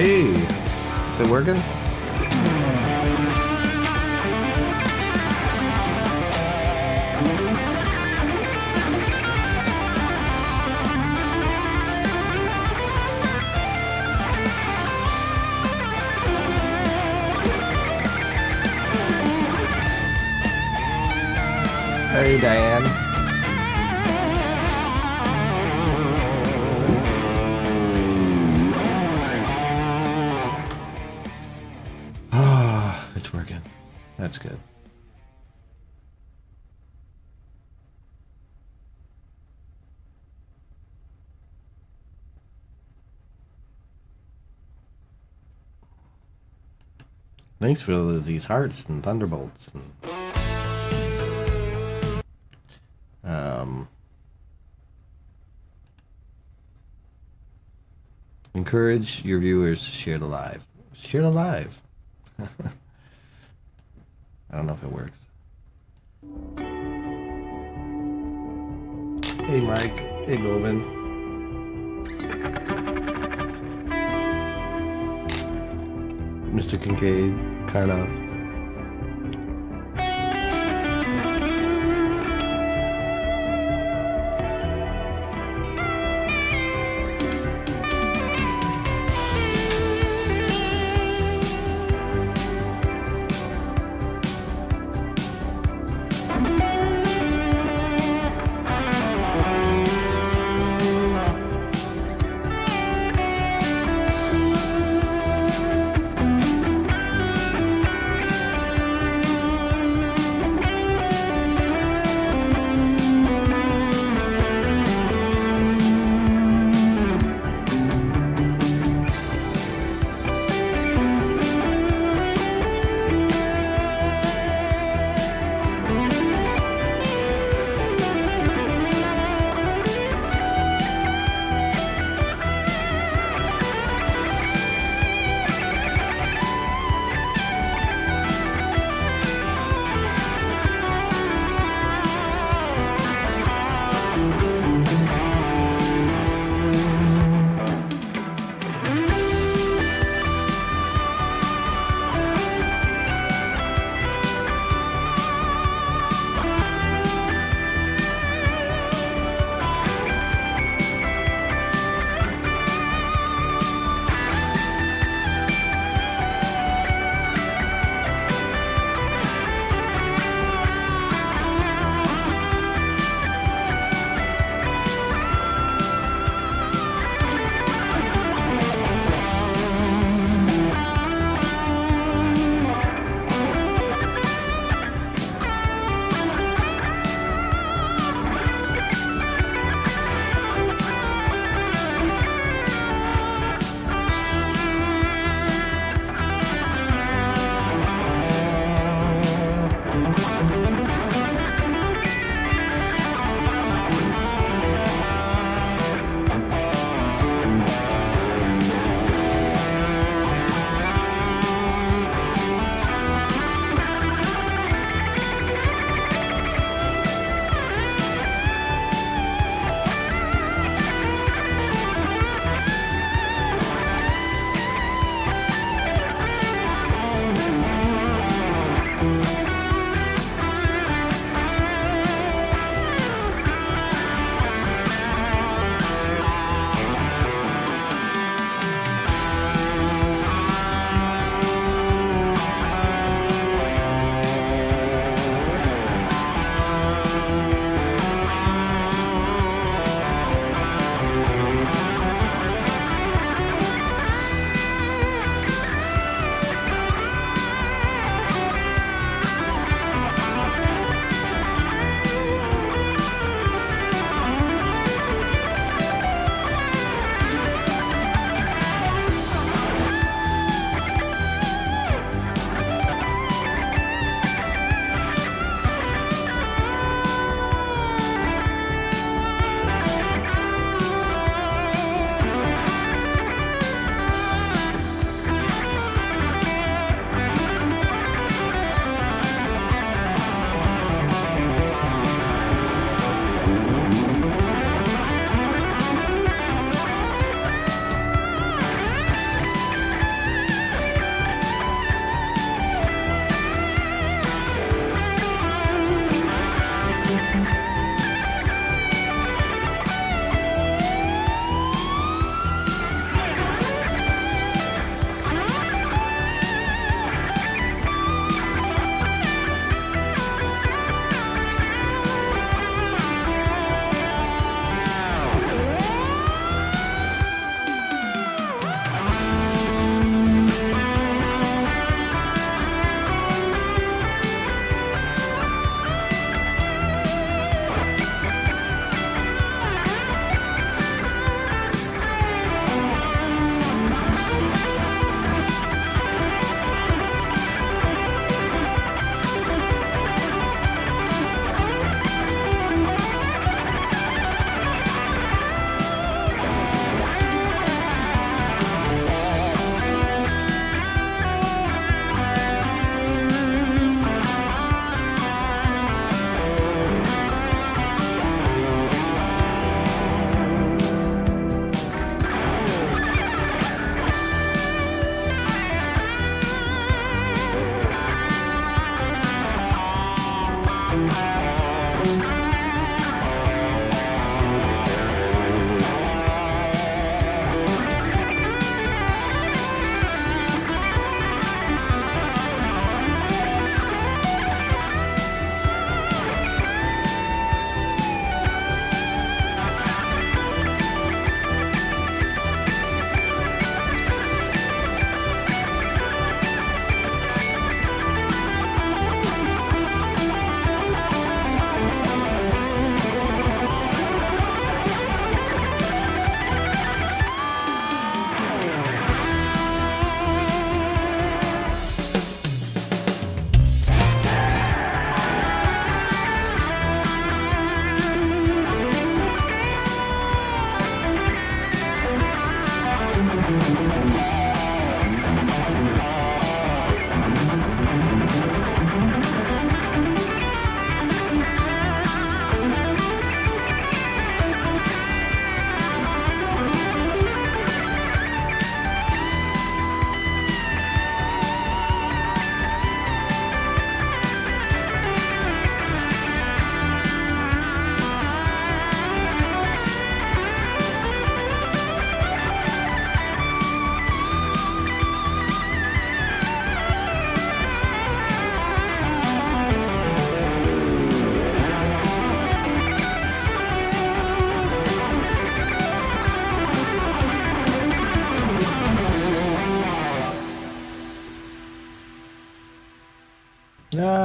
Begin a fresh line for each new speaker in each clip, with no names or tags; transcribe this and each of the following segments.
Hey, is it working? Hey, Diane. Ah, it's working. That's good. Thanks for these hearts and thunderbolts. Encourage your viewers to share the live. Share the live. I don't know if it works. Hey, Mike. Hey, Govin. Mr. Kincaid, kind of.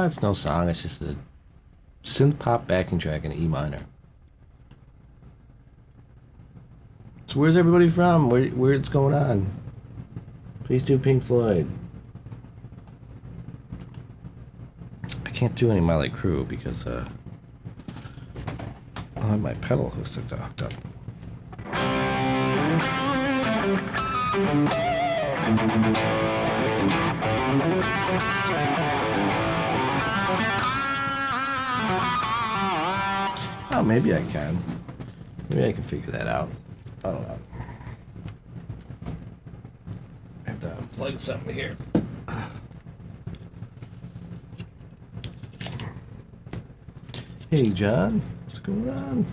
it's no song. It's just a synth pop backing track in E minor. So where's everybody from? Where's going on? Please do Pink Floyd. I can't do any Motley Crue because I don't have my pedal hooked up. Oh, maybe I can. Maybe I can figure that out. I don't know. I have to unplug something here. Hey, John. What's going on?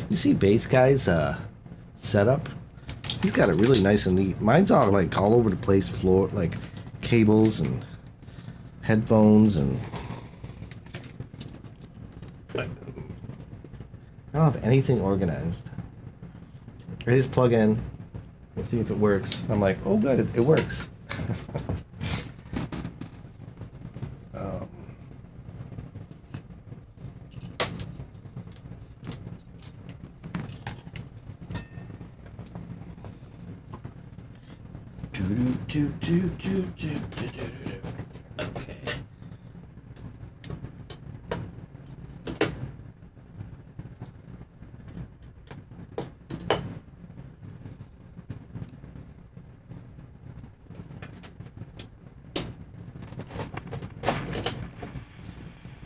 You see Bass Guy's setup? He's got it really nice and neat. Mine's all like all over the place, floor, like cables and headphones and I don't have anything organized. I just plug in and see if it works. I'm like, oh good, it works. Okay.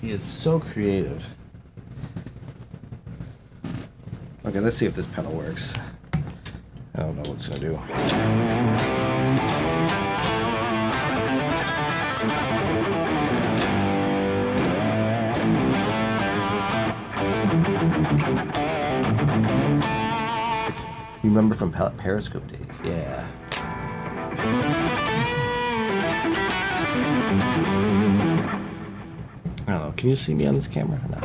He is so creative. Okay, let's see if this pedal works. I don't know what it's gonna do. You remember from Periscope days? Yeah. I don't know. Can you see me on this camera? No.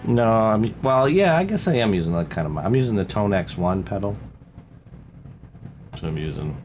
No, well, yeah, I guess I am using that kind of. I'm using the Tone X1 pedal. So I'm using.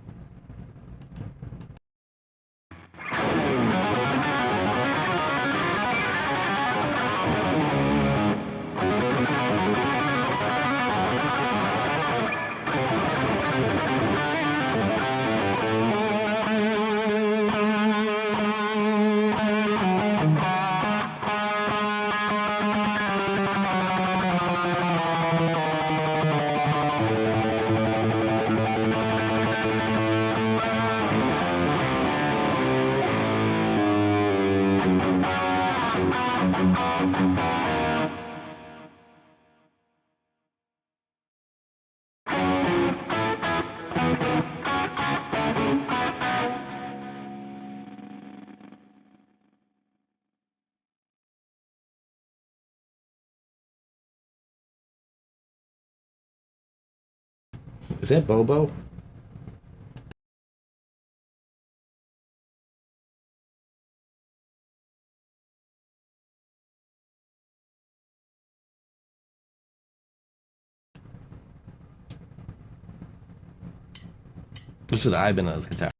Is that Bobo? This is Ivan on his guitar.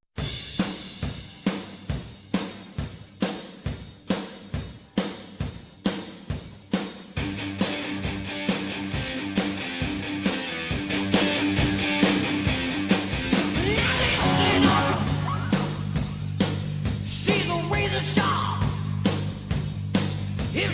She's a razor sharp. If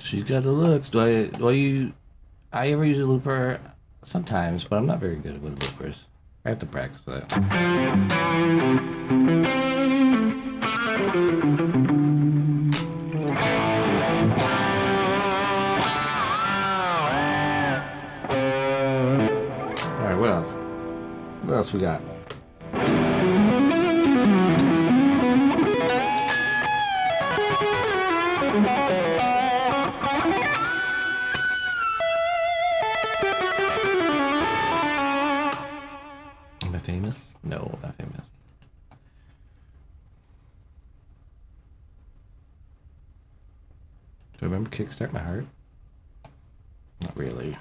She's got the looks. I ever use a looper? Sometimes, but I'm not very good with loopers. I have to practice with it. Alright, what else? What else we got? Am I famous? No, not famous. Do I remember Kickstart My Heart? Not really.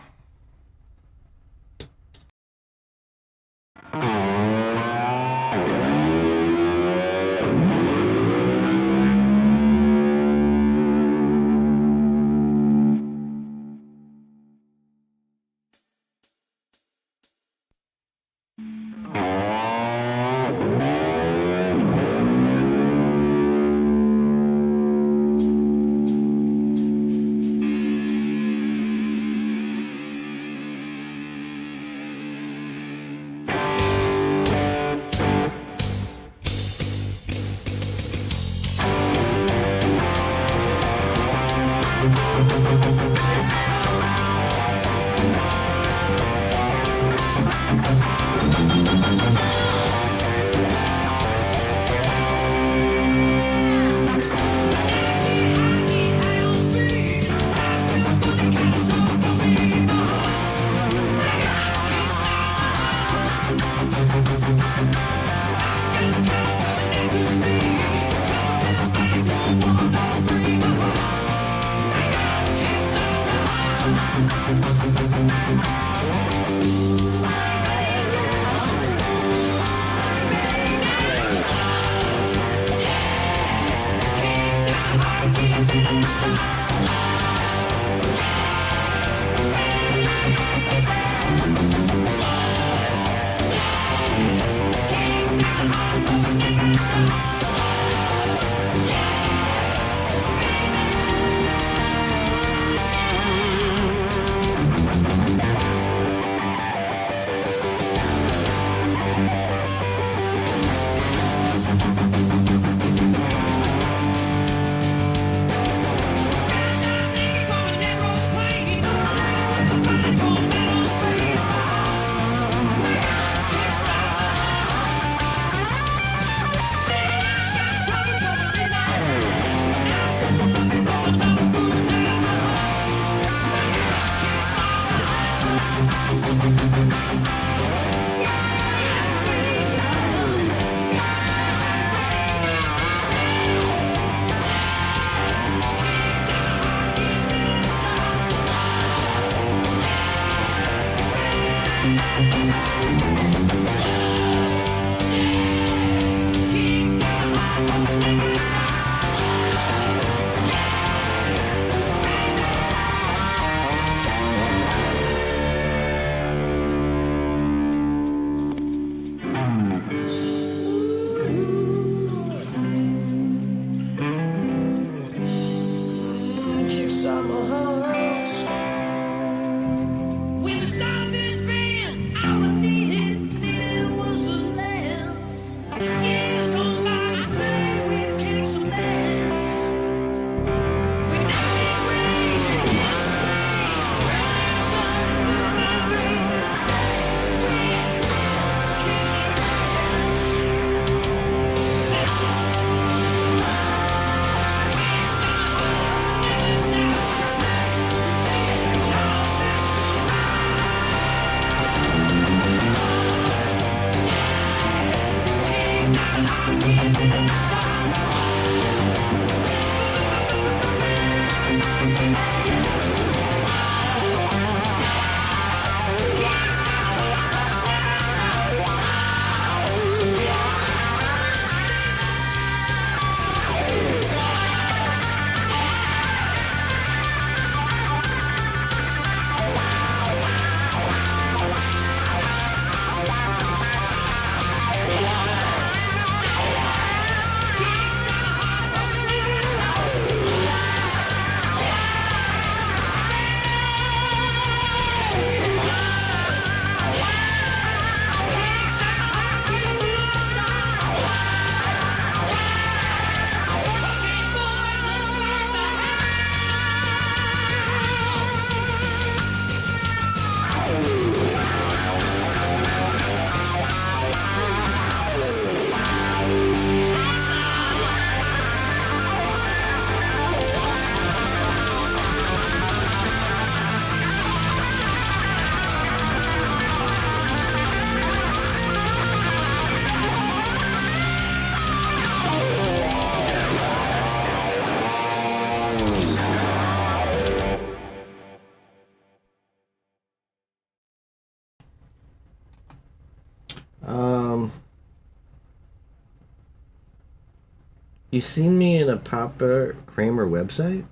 You seen me in a Papa Kramer website?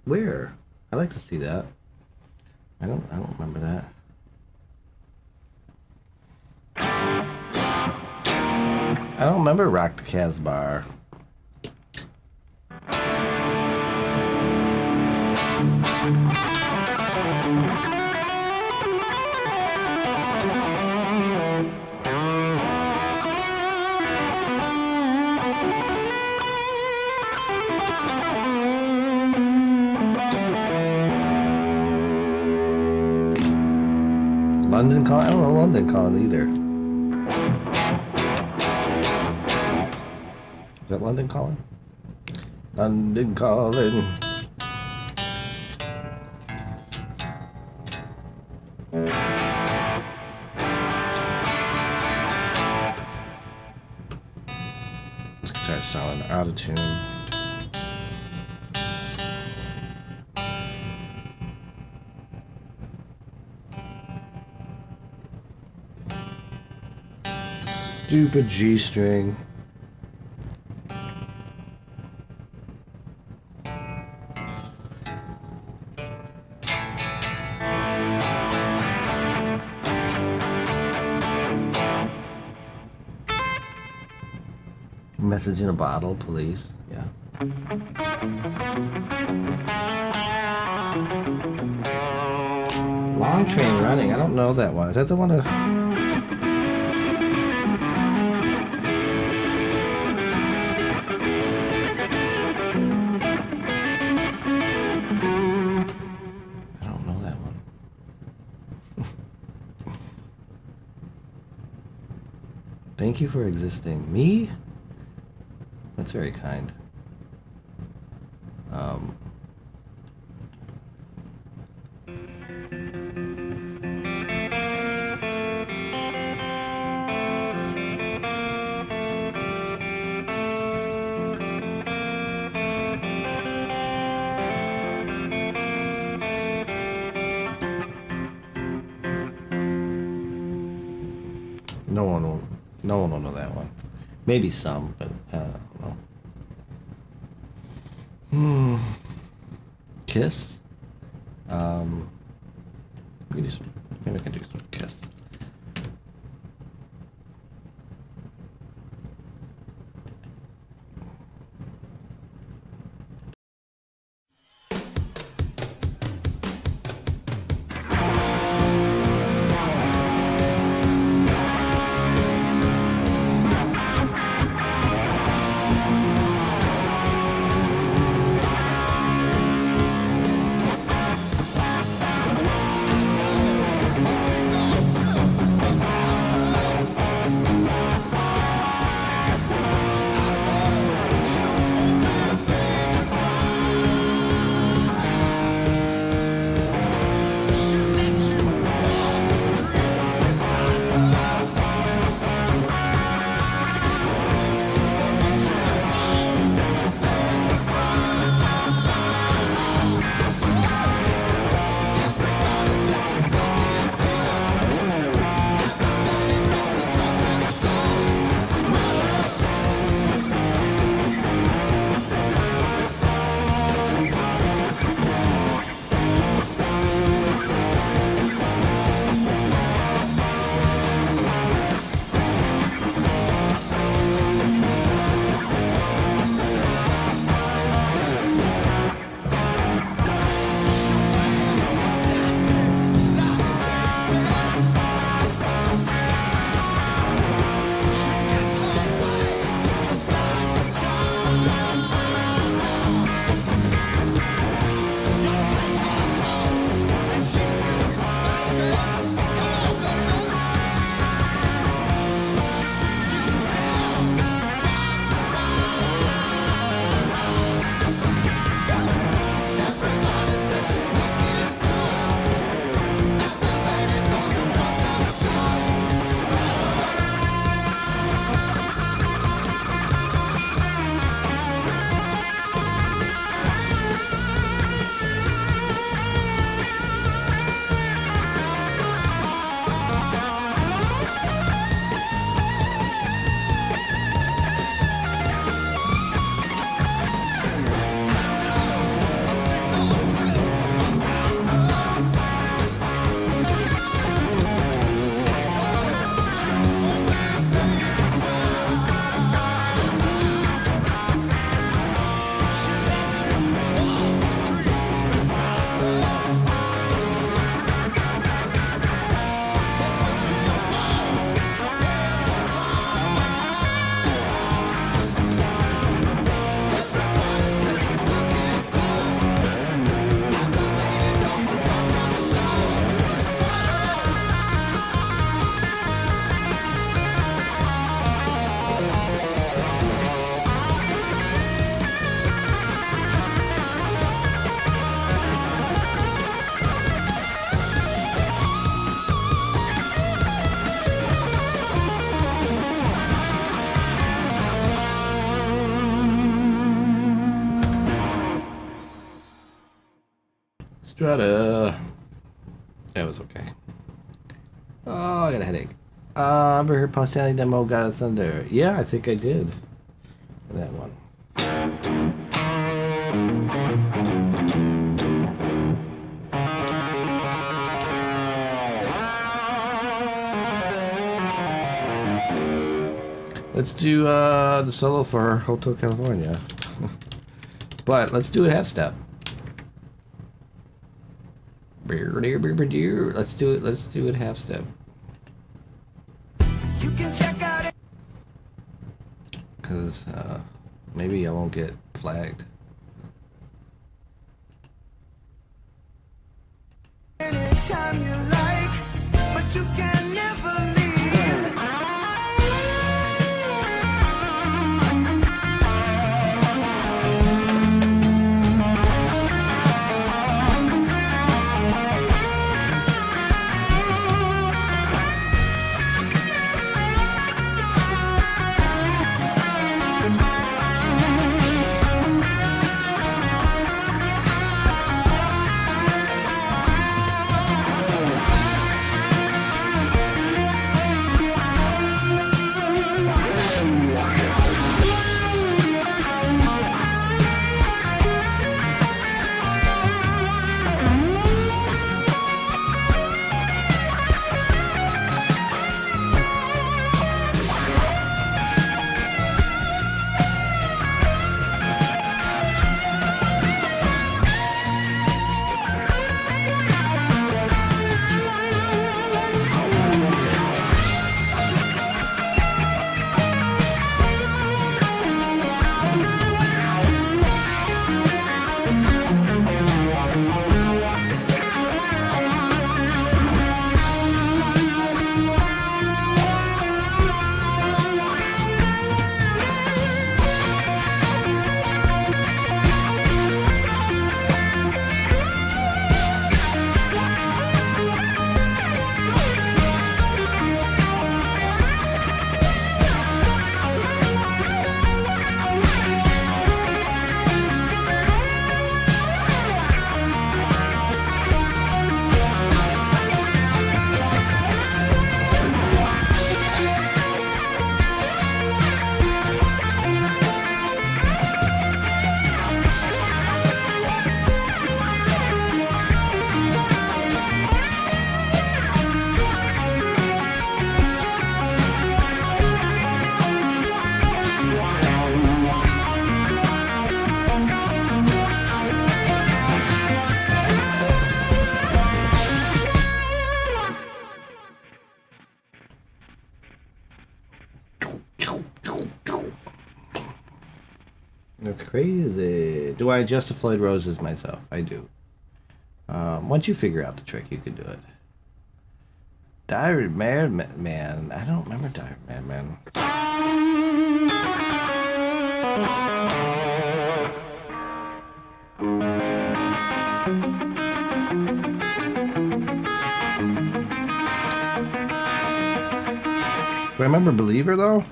Where? I'd like to see that. I don't remember that. I don't remember Rock the Casbah. London Calling? I don't know London Calling either. Is that London Calling? London Calling. This guitar's sounding out of tune. Stupid G string. Message in a bottle, police. Yeah. Long Train Running. I don't know that one. Is that the one of... I don't know that one. Thank you for existing. Me? That's very kind. No one will know that one. Maybe some, but I don't know. Kiss? Maybe I can do some Kiss. Strata. That was okay. Oh, I got a headache. Ever heard Postanity demo got us under? Yeah, I think I did. That one. Let's do the solo for Hotel California. But let's do it half step. Let's do it half step. You can check out it. Cause maybe I won't get flagged. Anytime you like, but you can never leave. That's crazy. Do I adjust the Floyd Roses myself? I do. Once you figure out the trick, you can do it. Diary Man. I don't remember Diary Man. Do I remember Believer though?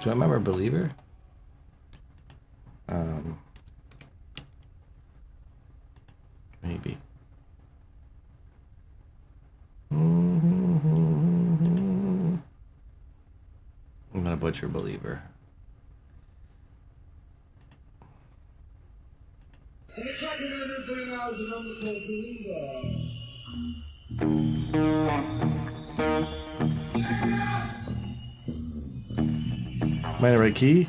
Do I remember Believer? Maybe. I'm gonna butcher Believer.
And the track we're gonna do for you now is a number called Believer.
Am I in the right key?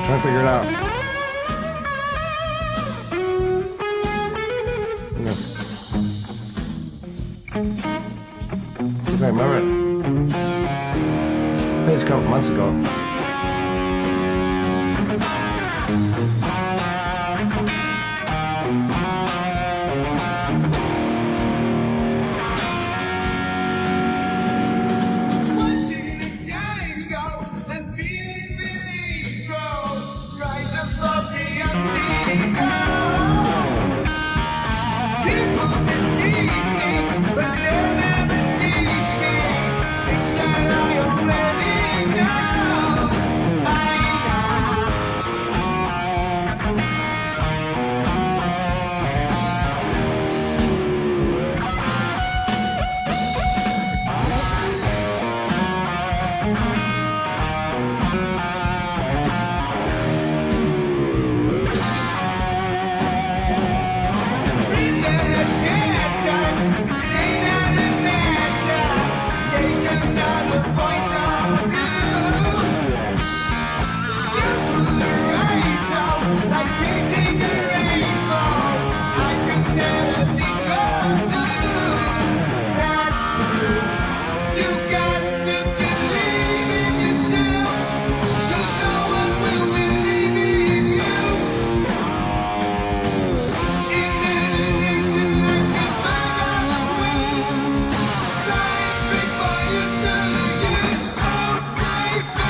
Trying to figure it out. If I remember couple months ago.
Watching the time go and feeling belief grow. Rise above the obstacle. People deceive me, but they'll never teach me things that I already know. I dreams that have shattered, may not matter. Take another point of view. Guns will arise now, like chasing the rainbow. I can tell a thing or two. That's true. You got to believe in yourself, 'cause no one will believe in you. Imagination like a bird on the wing, flying free for you to use. Oh, baby.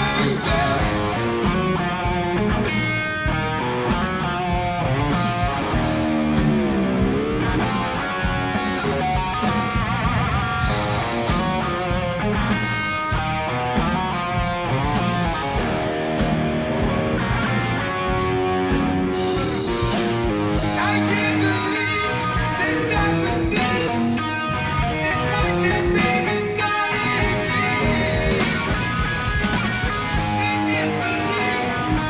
I can't believe this stuff is dead. It pointed fingers guiding me. In disbelief,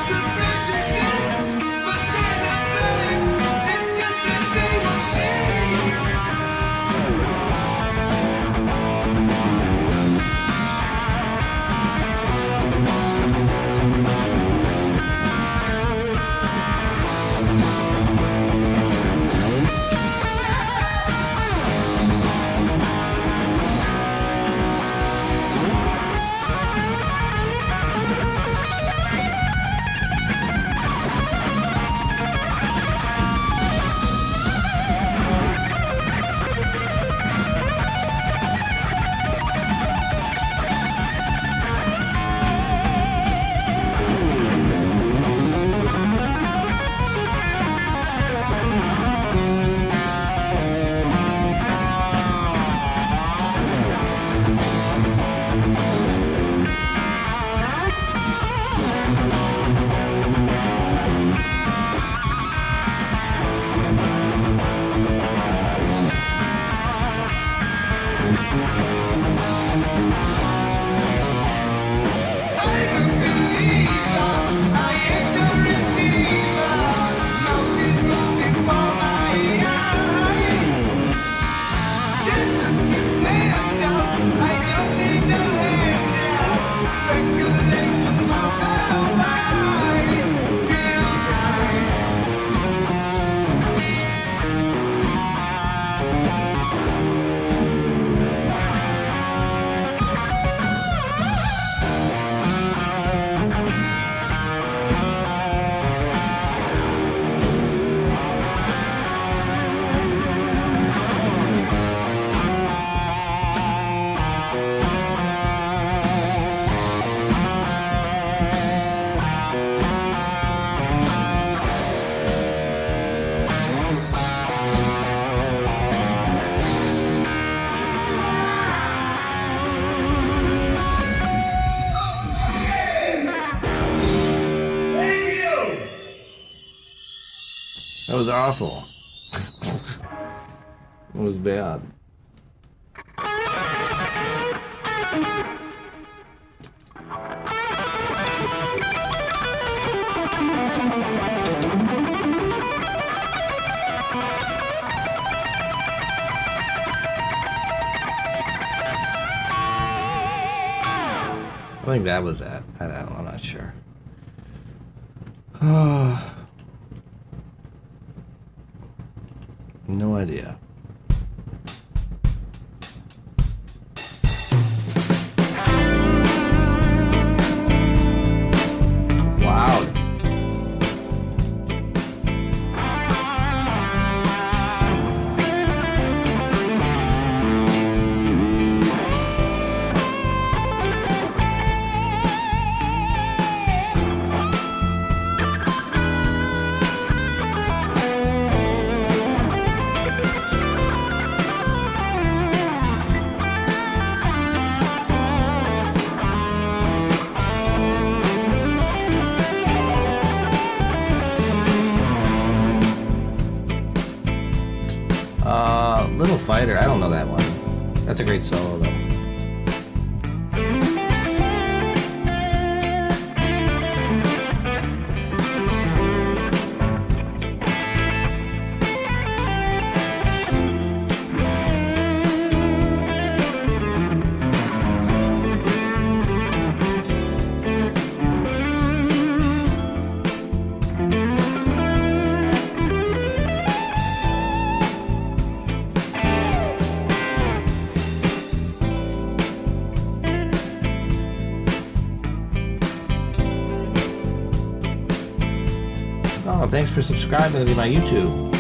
suppresses them, but then I'm back. It's just that they won't see. I'm a believer, I am the receiver. Mountains moving for my eyes. Destiny planned out, I don't need no handout. Speculation of the wise feels right. Thank you.
That was awful. It was bad. I think that was that. I'm not sure. No idea. Little Fighter. I don't know that one. That's a great solo though. Oh, thanks for subscribing to my YouTube.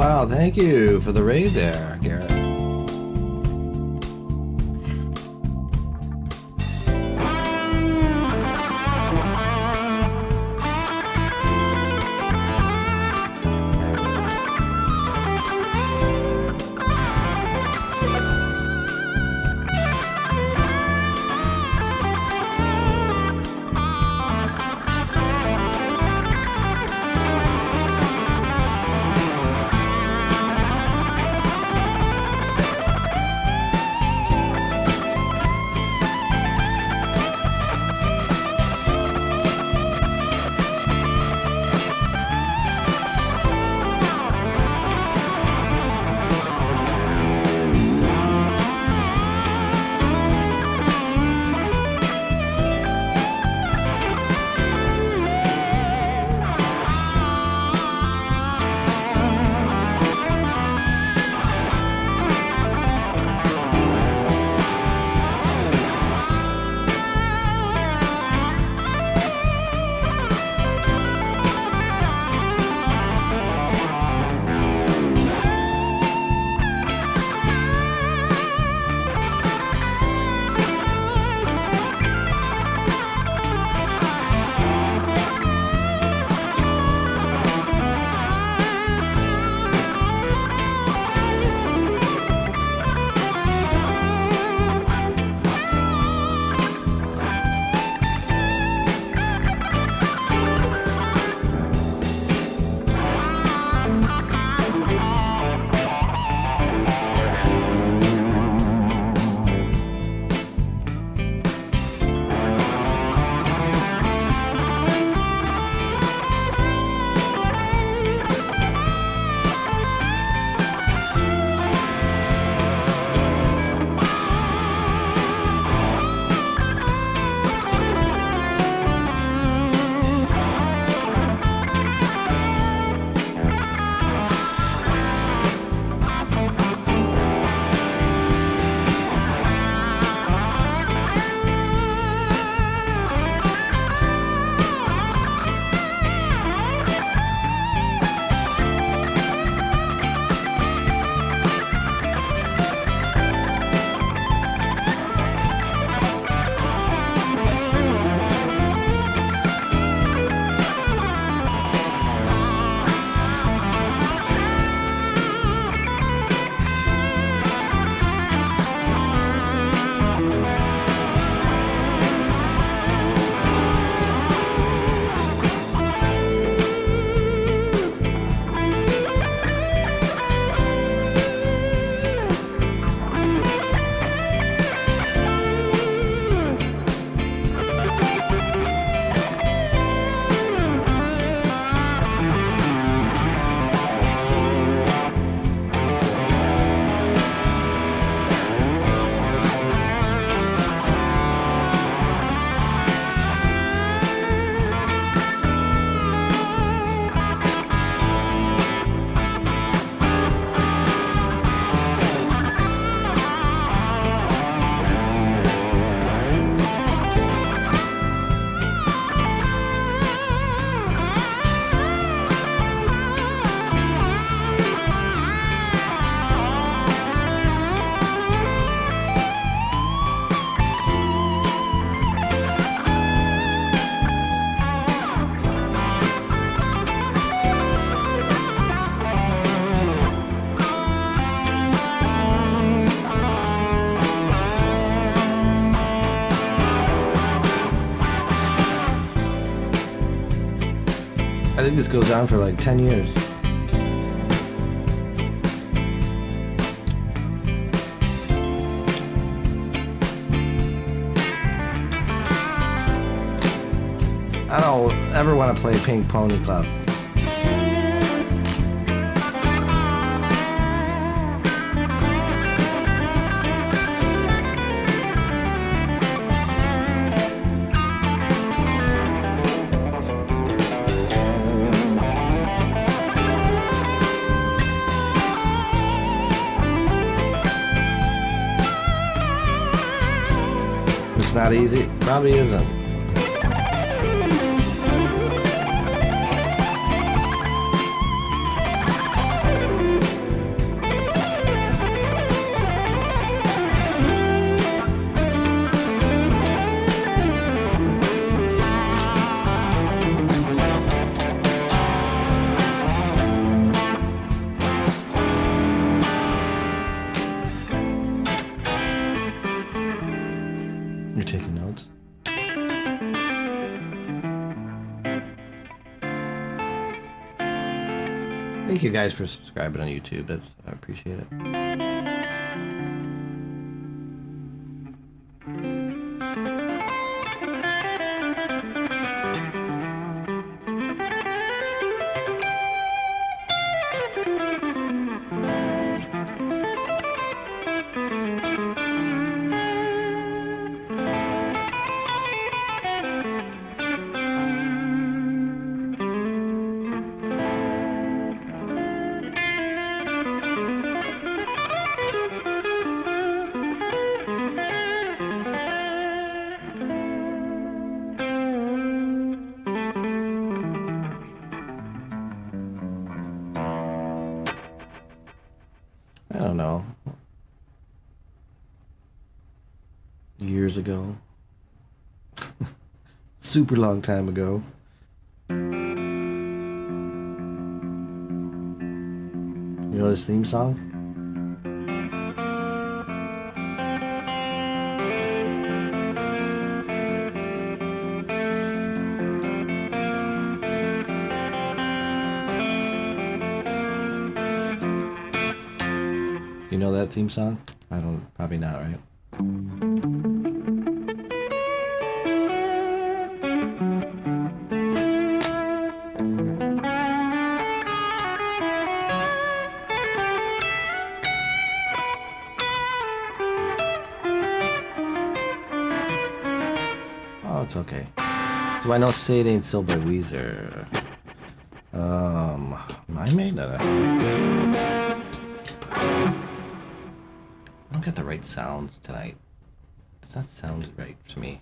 wow. Thank you for the raid there, Garrett. I think this goes on for like 10 years. I don't ever want to play Pink Pony Club. It's not easy. Probably isn't. You're taking notes? Thank you guys for subscribing on YouTube. I appreciate it. I don't know. Years ago. Super long time ago. You know this theme song? You know that theme song? I don't, probably not, right? Oh, it's okay. Do I know Say It Ain't So by Weezer? I made that. I don't get the right sounds tonight. It's not sounding right to me.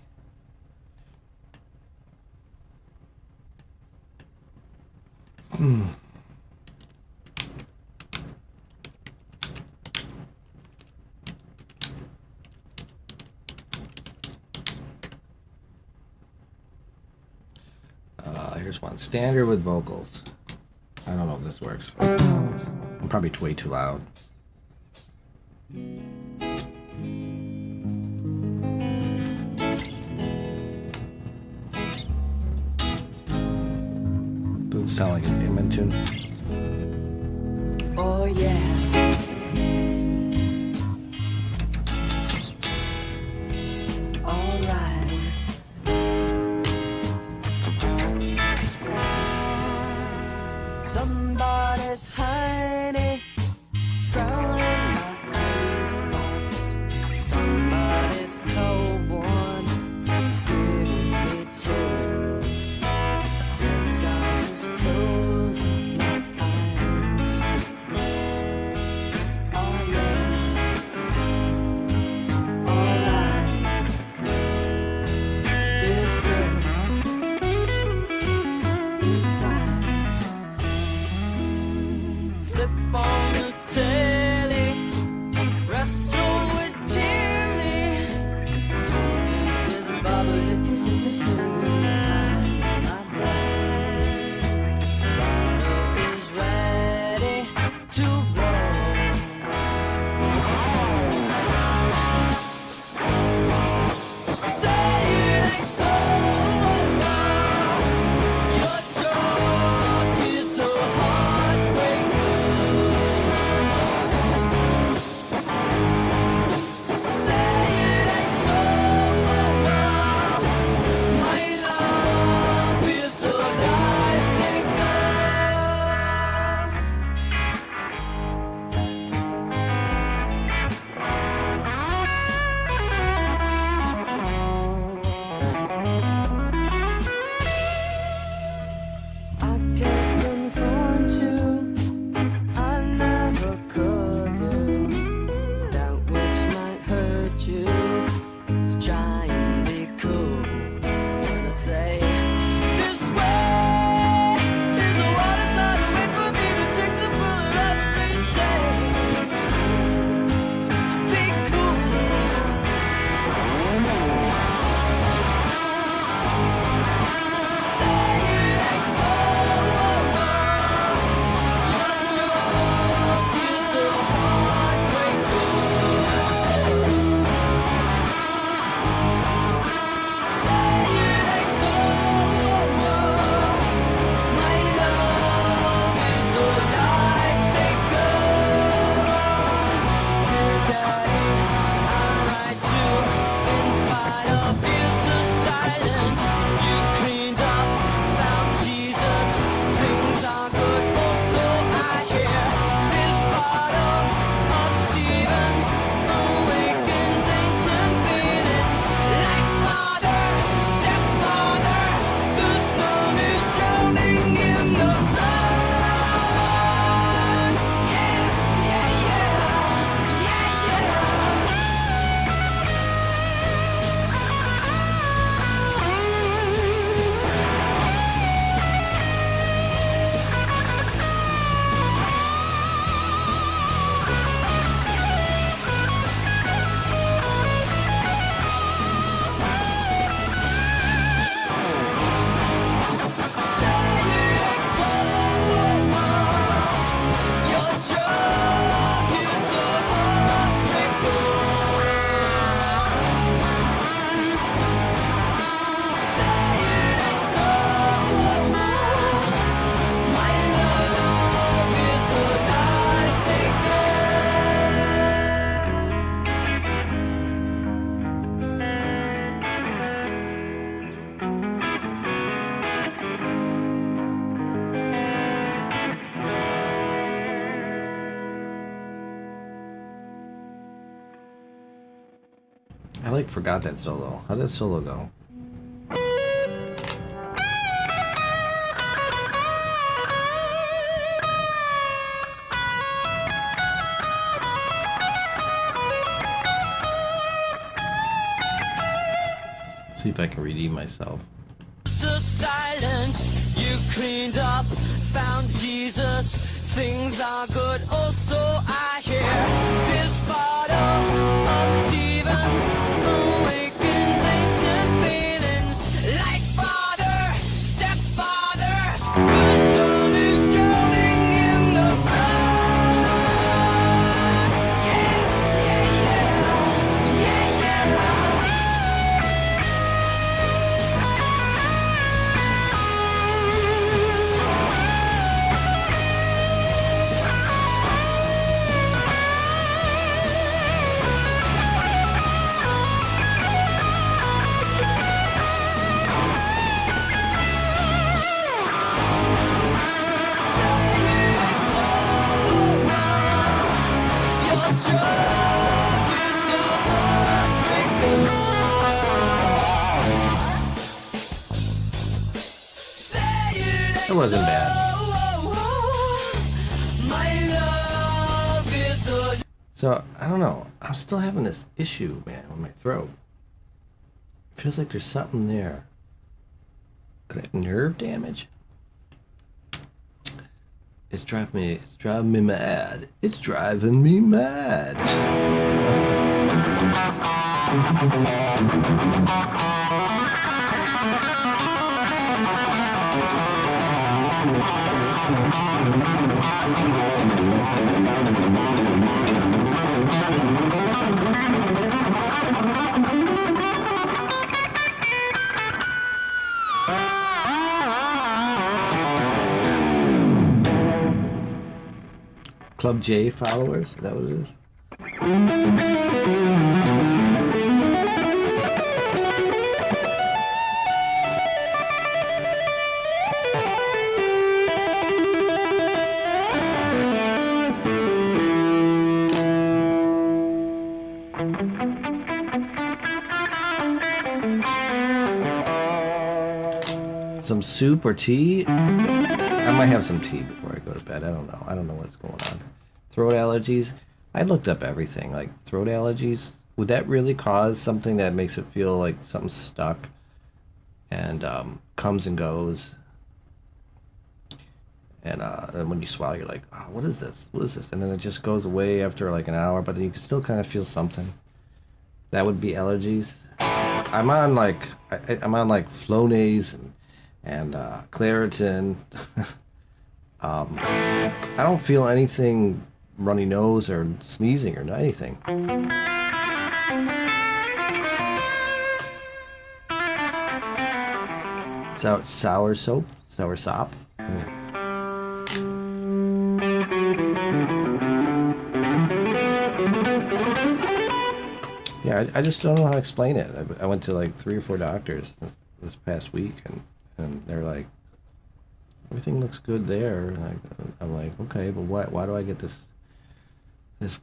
Here's one. Standard with vocals. I don't know if this works. I'm probably way too loud. Doesn't sound like an Inman tune.
Oh yeah. Alright. Somebody's honey is drowning my icebox. Somebody's cold one is giving me chills. Yes, I'll just close my eyes. Oh yeah. Alright. Feels good inside.
I like forgot that solo. How'd that solo go? See if I can redeem myself.
The silence you cleaned up, found Jesus. Things are good. Also, I hear this bottle of Stevens awakens ancient feelings like father, stepfather. The sun is drowning in the blood. Yeah, yeah, yeah, yeah, yeah.
It wasn't bad. So, I don't know. I'm still having this issue, man, with my throat. Feels like there's something there. Could I have nerve damage? It's driving me mad. It's driving me mad. Club J followers? Is that what it is? Some soup or tea? I might have some tea before I go to bed. I don't know. I don't know what's going on. Throat allergies? I looked up everything. Like, throat allergies, would that really cause something that makes it feel like something's stuck and comes and goes? And when you swallow, you're like, oh, what is this? What is this? And then it just goes away after like an hour, but then you can still kind of feel something. That would be allergies. I'm on like Flonase and Claritin. I don't feel anything, runny nose or sneezing or anything. Sour sop. Yeah, I just don't know how to explain it. I went to like 3 or 4 doctors this past week, and they're like, everything looks good there. And I'm like, okay, but why do I get this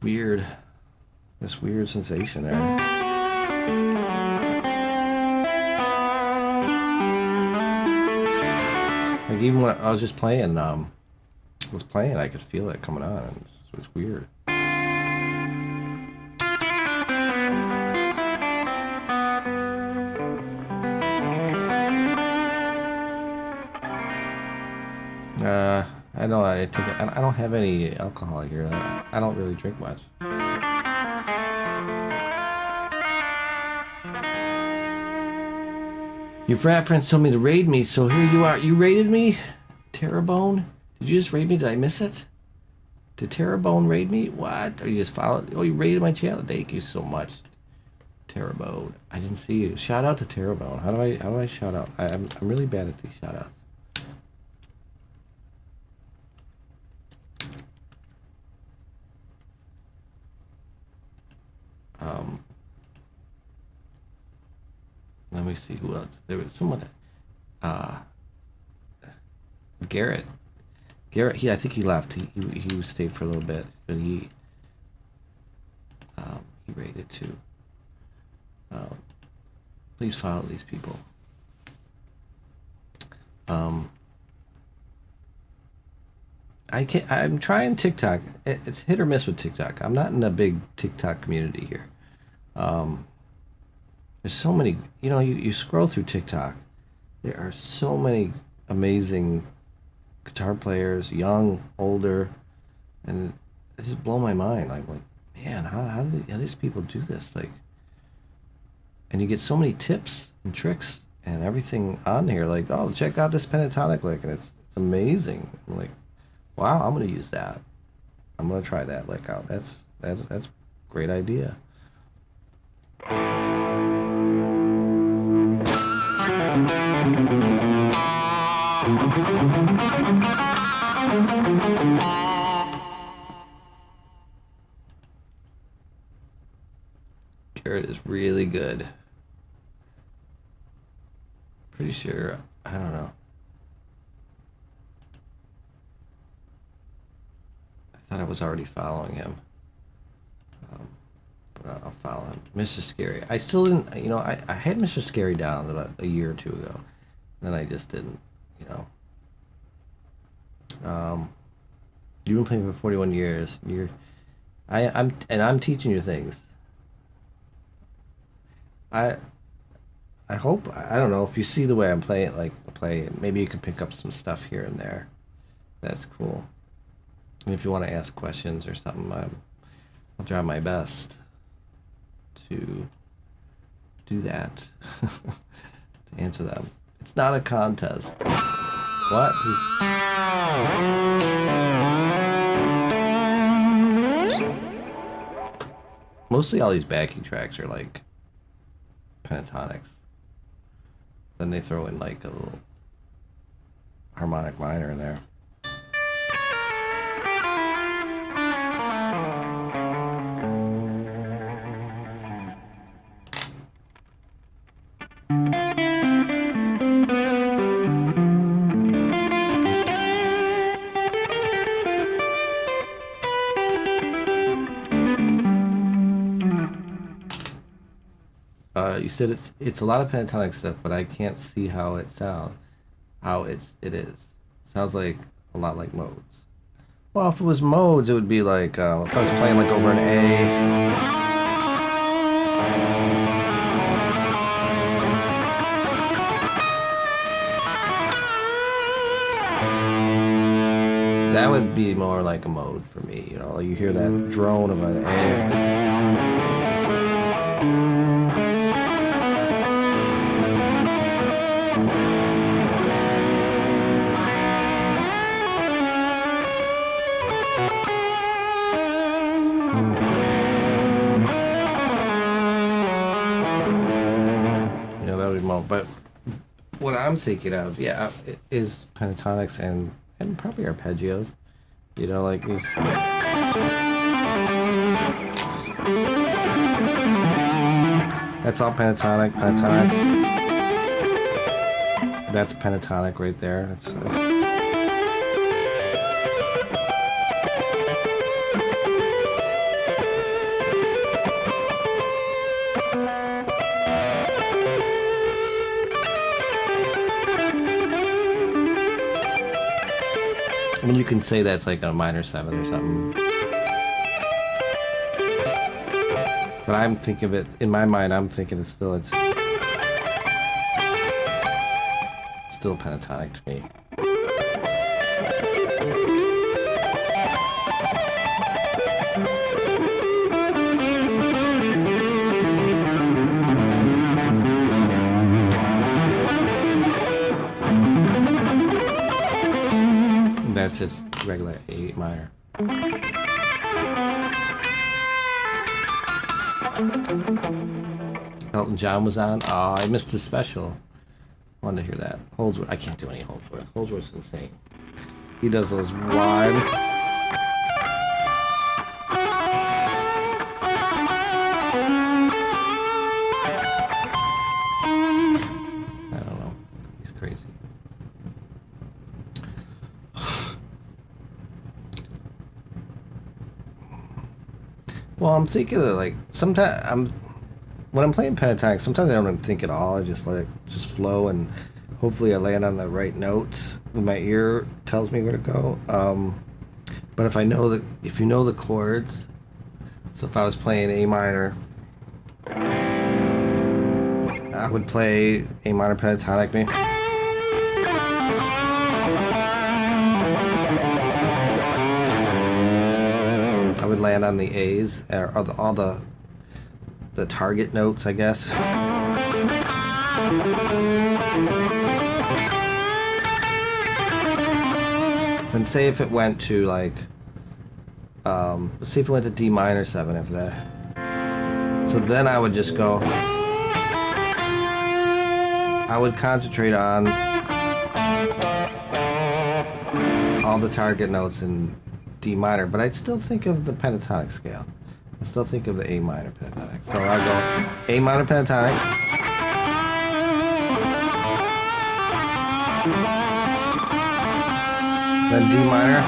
weird sensation there? Like even when I was just playing, I could feel it coming on. It's weird. I know I don't have any alcohol here. I don't really drink much. Your frat friends told me to raid me, so here you are. You raided me? Terrabone? Did you just raid me? Did I miss it? Did Terrabone raid me? What? Or you just followed? Oh, you raided my channel. Thank you so much, Terrabone. I didn't see you. Shout out to Terrabone. How do I shout out? I'm really bad at these shout outs. Let me see who else. There was someone. Garrett. I think he left. He stayed for a little bit, but he raided too. Please follow these people. I'm trying TikTok. It's hit or miss with TikTok. I'm not in a big TikTok community here. There's so many, you scroll through TikTok. There are so many amazing guitar players, young, older, and it just blow my mind. Like man, how do these people do this? Like, and you get so many tips and tricks and everything on here. Like, oh, check out this pentatonic lick, and it's amazing. I'm like, wow, I'm gonna use that. I'm gonna try that lick out. That's a great idea. Carrot is really good. Pretty sure, I don't know. I thought I was already following him. But I'll follow him. Mr. Scary. I still didn't, I had Mr. Scary down about a year or two ago. And then I just didn't, You've been playing for 41 years. I'm teaching you things. I hope, I don't know, if you see the way I'm playing it, maybe you can pick up some stuff here and there. That's cool. And if you want to ask questions or something, I'll try my best to do that, to answer them. It's not a contest. What? Mostly all these backing tracks are like pentatonics. Then they throw in like a little harmonic minor in there. You said it's a lot of pentatonic stuff, but I can't see how it sounds. It is. Sounds like a lot like modes. Well, if it was modes, it would be like if I was playing like over an A. That would be more like a mode for me, like you hear that drone of an A. But what I'm thinking of, is pentatonics and probably arpeggios. Like that's all pentatonic. That's pentatonic right there. That's I mean, you can say that's like a minor 7 or something. But I'm thinking of it, in my mind, I'm thinking it's still pentatonic to me. That's just regular A minor. Elton John was on. Oh, I missed his special. Wanted to hear that. Holdsworth. I can't do any Holdsworth. Holdsworth's insane. He does those wide. I don't know. He's crazy. Well, I'm thinking of like sometimes when I'm playing pentatonic, sometimes I don't even think at all. I just let it just flow, and hopefully I land on the right notes when my ear tells me where to go. But if you know the chords, so if I was playing A minor, I would play A minor pentatonic maybe. I would land on the A's or all the target notes, I guess. And say if it went to like, let's see if it went to D minor 7 after that. So then I would just go, I would concentrate on all the target notes in D minor, but I'd still think of the pentatonic scale. I still think of the A minor pentatonic. So I go A minor pentatonic. Then D minor.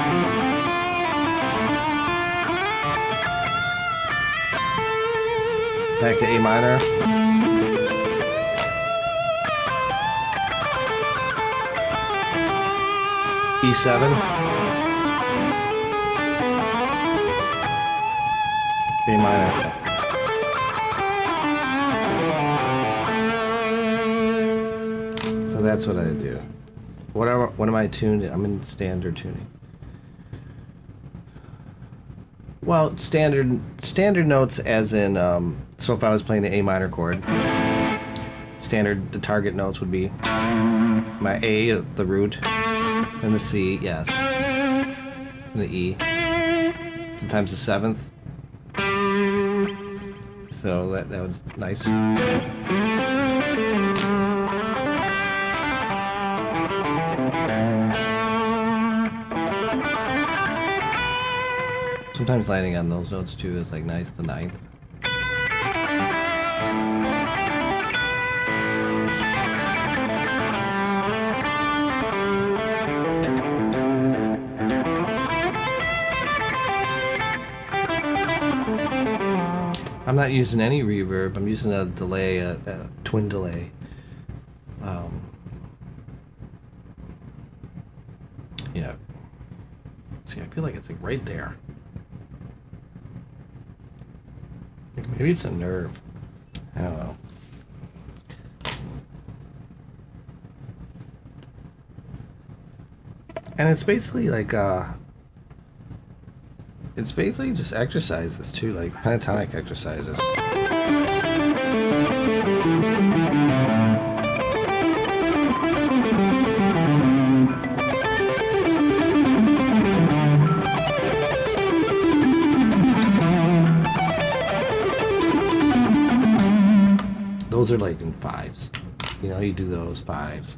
Back to A minor. E7. A minor. So that's what I do. What am I tuned in? I'm in standard tuning. Well, standard notes as in, so if I was playing the A minor chord, the target notes would be my A, the root, and the C, yes, and the E, sometimes the 7th. So that was nice. Sometimes landing on those notes too is like nice, the 9th. I'm not using any reverb. I'm using a delay, a twin delay. Yeah. See, I feel like it's like right there. Maybe it's a nerve. I don't know. And it's basically like it's basically just exercises too, like pentatonic exercises. Those are like in 5s. You know, you do those 5s.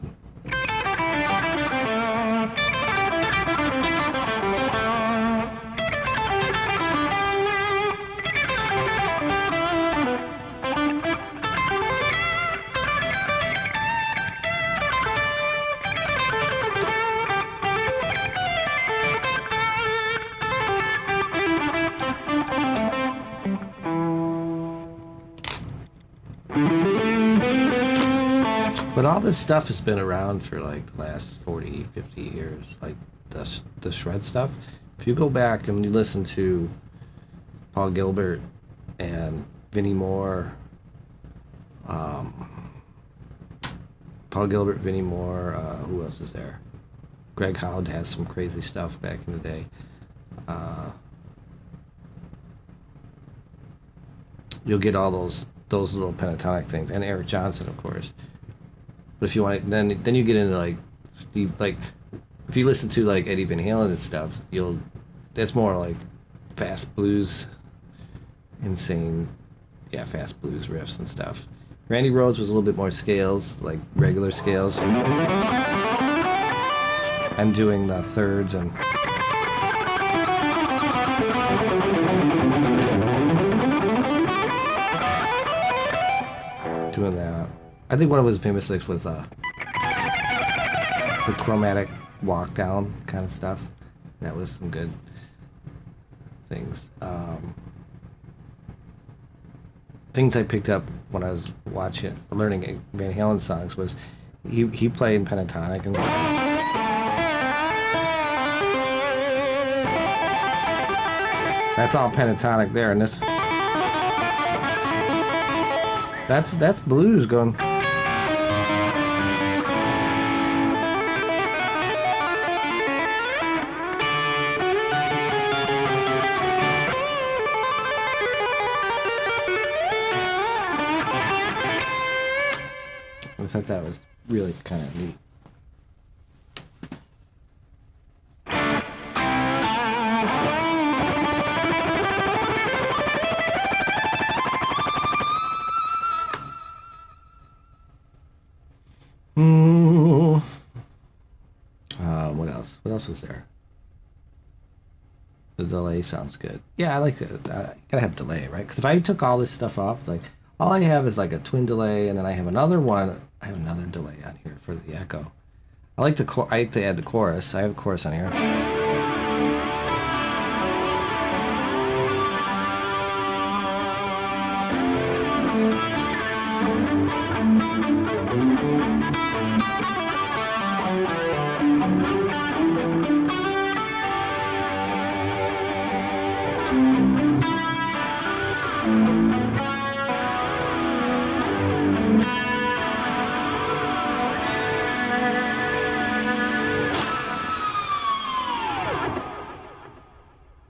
But all this stuff has been around for like the last 40, 50 years, like the shred stuff. If you go back and you listen to Paul Gilbert and Vinnie Moore, Paul Gilbert, Vinnie Moore, who else is there? Greg Howd has some crazy stuff back in the day. You'll get all those little pentatonic things, and Eric Johnson, of course. But if you want, then you get into like Steve, like if you listen to like Eddie Van Halen and stuff, that's more like fast blues, insane, yeah, fast blues riffs and stuff. Randy Rhoads was a little bit more scales, like regular scales, and doing the thirds and. Doing that. I think one of his famous licks was the chromatic walk down kind of stuff. That was some good things. things I picked up when I was learning Van Halen songs was he played in pentatonic and that's all pentatonic there, and that's blues going. I thought that was really kind of neat. What else? What else was there? The delay sounds good. Yeah, I like it. Gotta have delay, right? Because if I took all this stuff off, like all I have is like a twin delay, and then I have another one. I have another delay on here for the echo. I like to add the chorus. I have a chorus on here.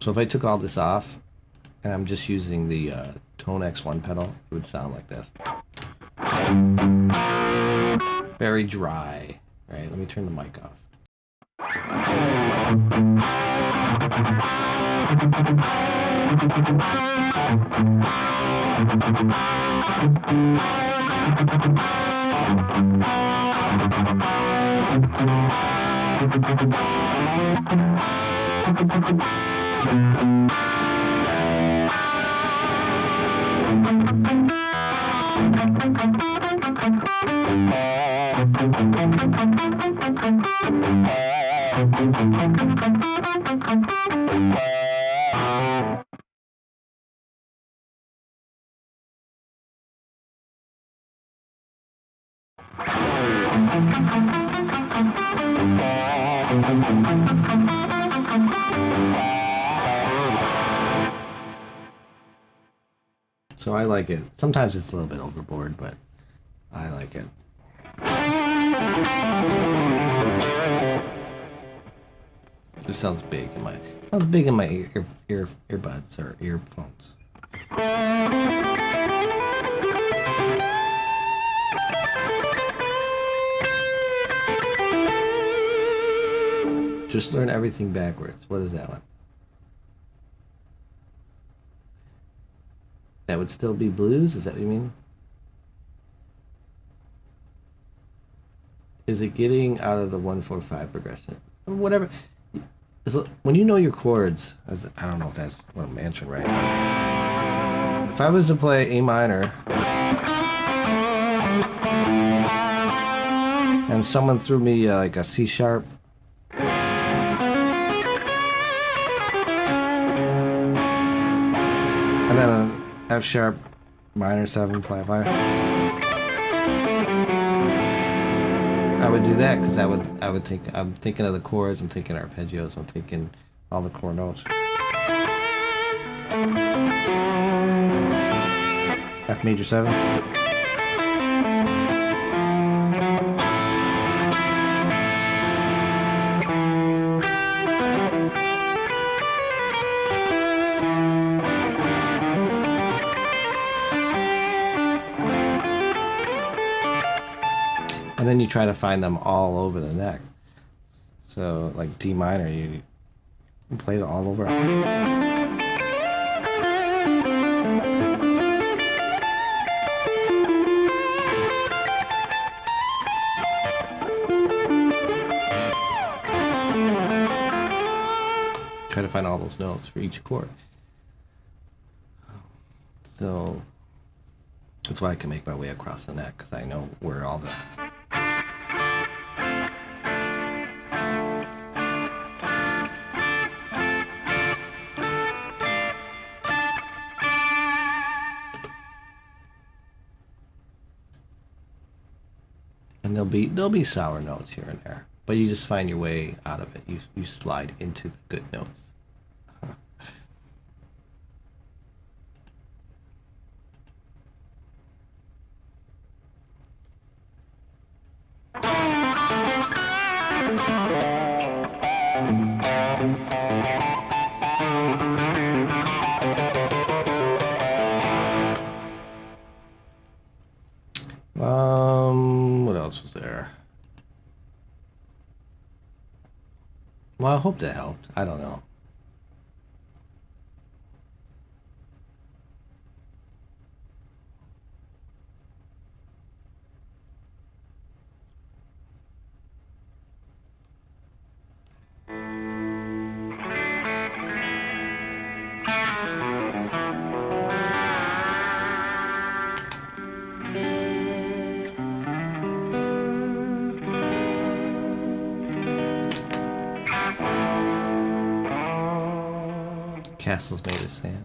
So if I took all this off, and I'm just using the Tone X1 pedal, it would sound like this. Very dry, right? Let me turn the mic off. So I like it. Sometimes it's a little bit overboard, but I like it. This sounds big in my earbuds or earphones. Just learn everything backwards. What is that one? That would still be blues? Is that what you mean? Is it getting out of the 1-4-5 progression? Whatever. When you know your chords, I don't know if that's what I'm answering right. If I was to play A minor and someone threw me like a C sharp, and then an F sharp minor 7 flat 5, I would do that because I would think I'm thinking of the chords, I'm thinking arpeggios, I'm thinking all the chord notes. F major 7. And then you try to find them all over the neck. So like D minor, you play it all over. Try to find all those notes for each chord. So that's why I can make my way across the neck, because I know where all the And there'll be sour notes here and there, but you just find your way out of it. You slide into the good notes. What else was there? Well, I hope that helped. I don't know. Castles made of sand.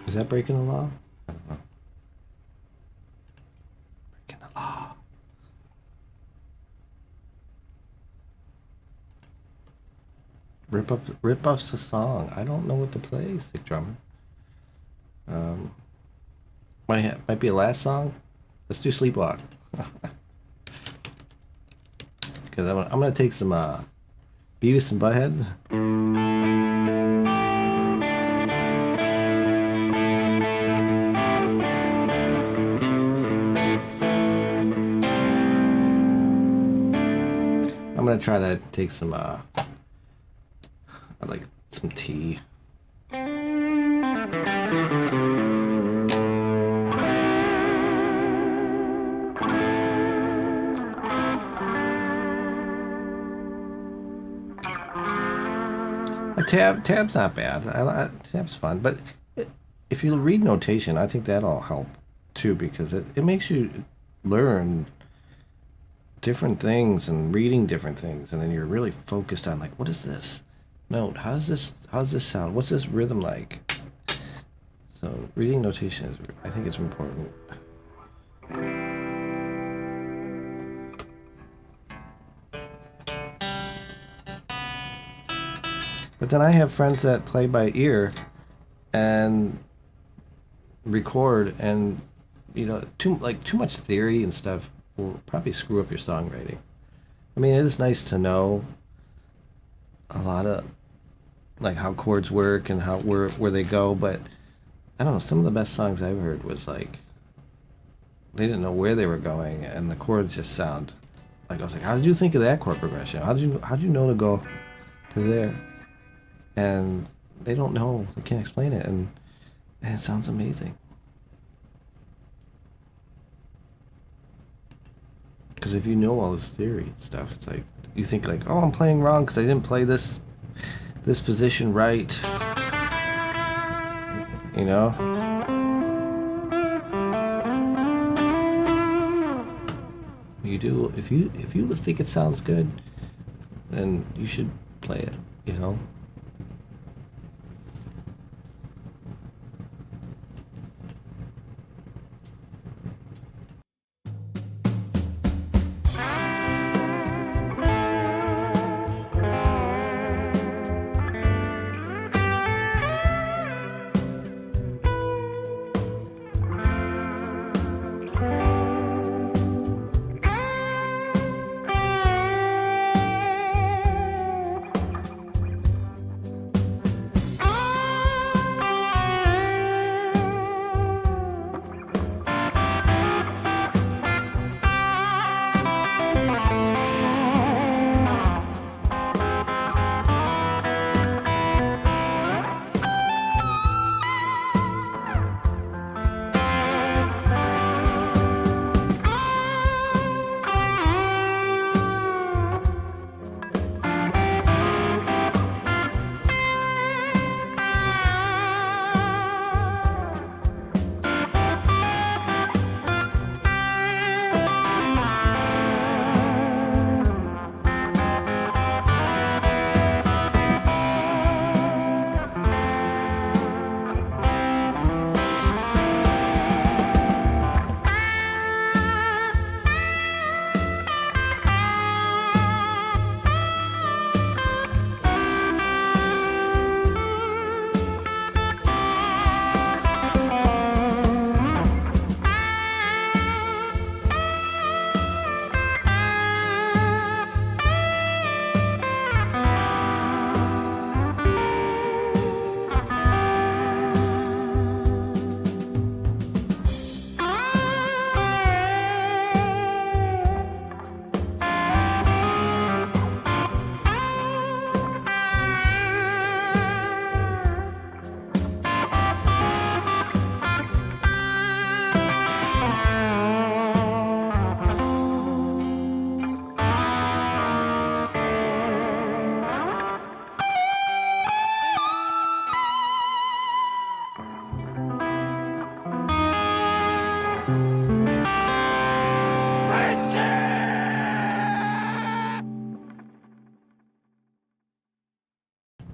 Is that breaking the law? I don't know. Breaking the law. Rip up the song. I don't know what to play, sick drummer. Might be a last song. Let's do Sleepwalk. Because I'm gonna take some Beavis and Butthead. I'm gonna try to take some I like some tea. Tab's not bad. Tab's fun, but if you read notation, I think that'll help too, because it makes you learn different things and reading different things, and then you're really focused on, like, what is this note? How's this sound? What's this rhythm like? So reading notation is, I think it's important. But then I have friends that play by ear and record, and too much theory and stuff will probably screw up your songwriting. I mean, it is nice to know a lot of, like, how chords work and where they go, but I don't know, some of the best songs I've heard was like they didn't know where they were going, and the chords just sound like, I was like, how did you think of that chord progression? How did you know to go to there? And they don't know, they can't explain it, and it sounds amazing. Because if you know all this theory and stuff, it's like, you think like, oh, I'm playing wrong because I didn't play this position right. You know? You do, if you think it sounds good, then you should play it, you know?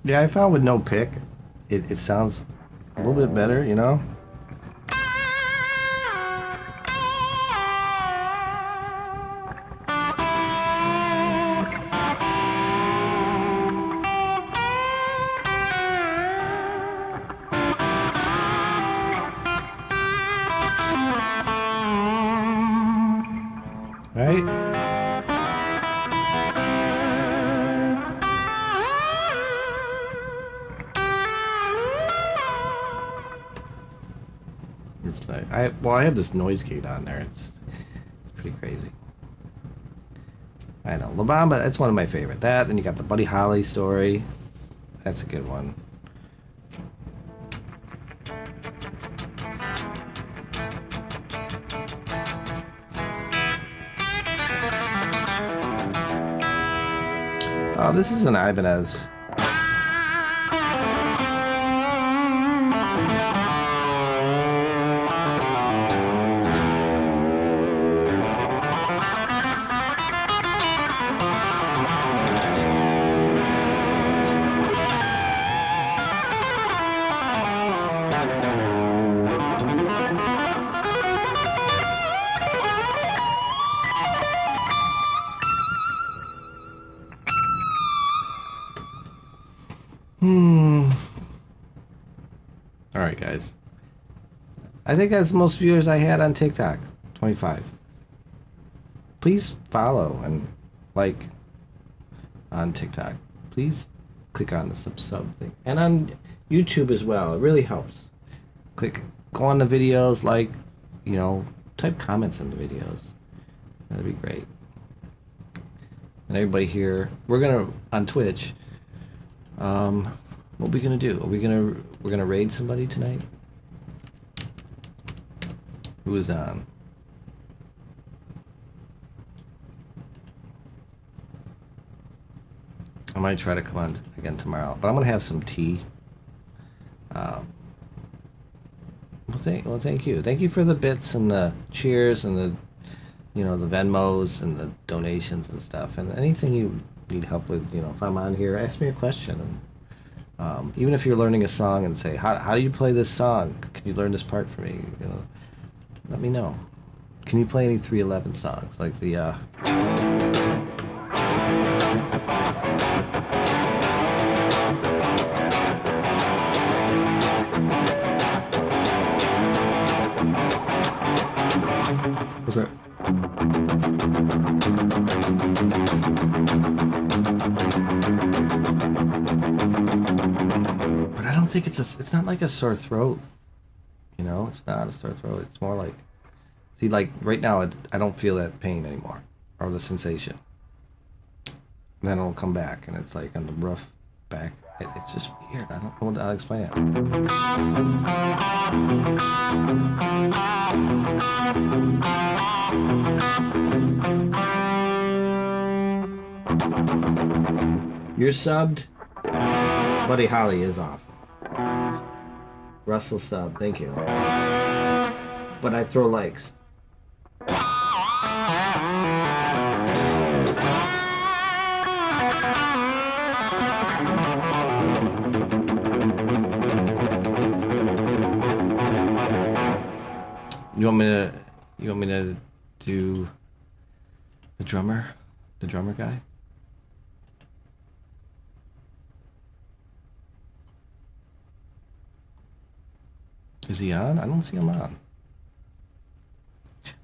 Yeah, I found with no pick, it sounds a little bit better, you know? Right? It's like, I have this noise gate on there. It's pretty crazy. I know. La Bamba, that's one of my favorite. That, then you got the Buddy Holly story. That's a good one. Oh, this is an Ibanez. All right, guys. I think that's the most viewers I had on TikTok. 25. Please follow and like on TikTok. Please click on the sub thing. And on YouTube as well. It really helps. Go on the videos, like, you know, type comments in the videos. That'd be great. And everybody here, we're gonna on Twitch. What are we gonna do? We're gonna raid somebody tonight? Who is on? I might try to come on again tomorrow, but I'm gonna have some tea. Well, thank you. Thank you for the bits and the cheers and the, you know, the Venmos and the donations and stuff. And anything you need help with, you know, if I'm on here, ask me a question. And even if you're learning a song and say, how do you play this song? Can you learn this part for me? You know, let me know. Can you play any 311 songs like the? What's that? But I don't think it's not like a sore throat. You know, it's not a sore throat. It's more like, see, like right now, I don't feel that pain anymore or the sensation. Then it'll come back, and it's like on the rough back. It's just weird. I don't know how to explain it. You're subbed. Buddy Holly is awesome. Russell sub, thank you. But I throw likes. You want me to do the drummer guy? Is he on? I don't see him on.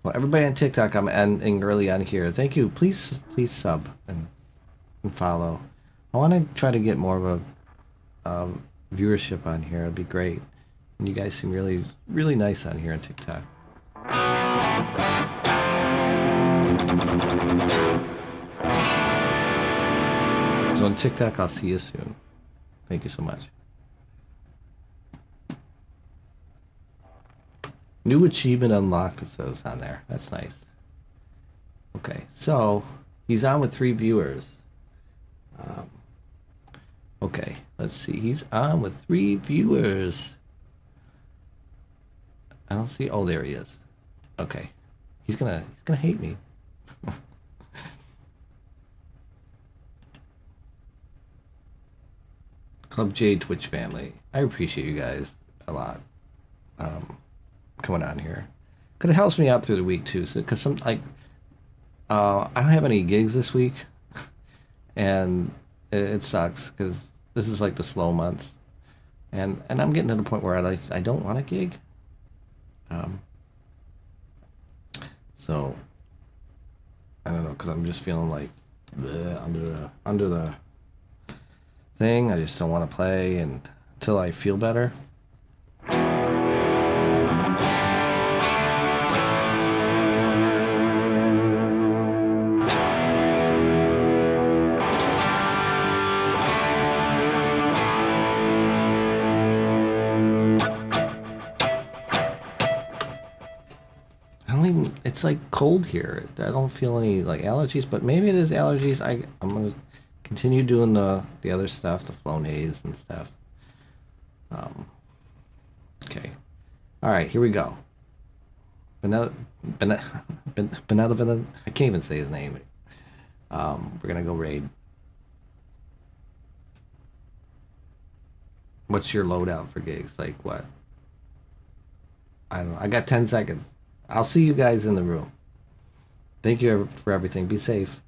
Well, everybody on TikTok, I'm ending early on here. Thank you. Please sub and follow. I want to try to get more of a viewership on here. It'd be great. And you guys seem really, really nice on here on TikTok. So on TikTok, I'll see you soon. Thank you so much. New achievement unlocked, it says on there. That's nice. Okay, so he's on with 3 viewers. Okay, let's see. He's on with 3 viewers. I don't see. Oh, there he is. Okay, he's gonna hate me. Club J Twitch family. I appreciate you guys a lot. Coming on here. Because it helps me out through the week too. So, because some, like, I don't have any gigs this week. And it sucks because this is like the slow months. And I'm getting to the point where I don't want a gig. So I don't know, because I'm just feeling like under the thing. I just don't want to play until I feel better. It's like cold here. I don't feel any like allergies, but maybe it is allergies. I'm gonna continue doing the other stuff, the Flonase and stuff. Okay, all right, here we go. Benevolent. I can't even say his name. We're gonna go raid. What's your loadout for gigs? Like what? I don't know. I got 10 seconds. I'll see you guys in the room. Thank you for everything. Be safe.